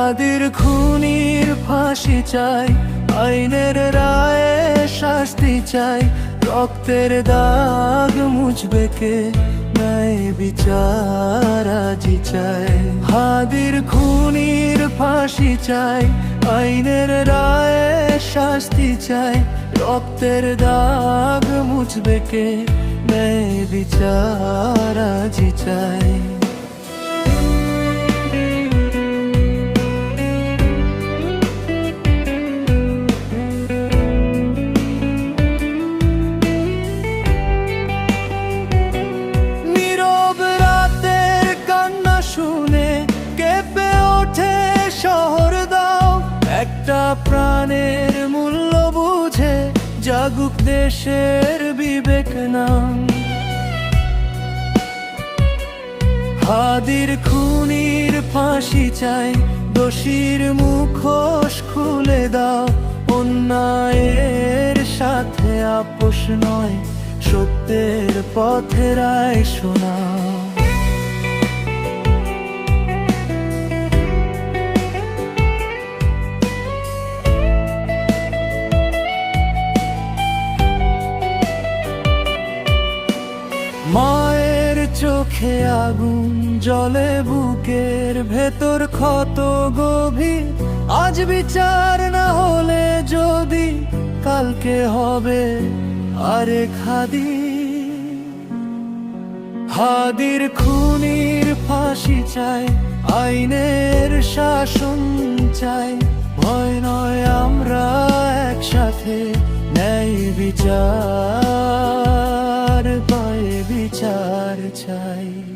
হাদির খুনির ফাঁসি চাই, আইনের রায়ে শাস্তি চাই, রক্তের দাগ মুছবে কে, ন্যায় বিচার আজই চাই। হাদির খুনির ফাঁসি চাই, আইনের রায়ে শাস্তি চাই, রক্তের দাগ মুছবে কে, ন্যায় বিচার আজই চাই। একটা প্রাণের মূল্য বুঝে জাগুক দেশের বিবেক নাম। হাদির খুনির ফাঁসি চাই, দোষীর মুখোশ খুলে দাও, অন্যায়ের সাথে আপোষ নয়, সত্যের পথে রায় শোনাও। মায়ের চোখে আগুন জ্বলে, বুকের ভেতর ক্ষত গভীর, আজ বিচার না হলে যদি কালকে হবে আরেক হাদি। হাদির খুনির ফাঁসি চাই, আইনের শাসন চাই, ভয় নয় আমরা একসাথে, ন্যায় বিচার বিচার চাই।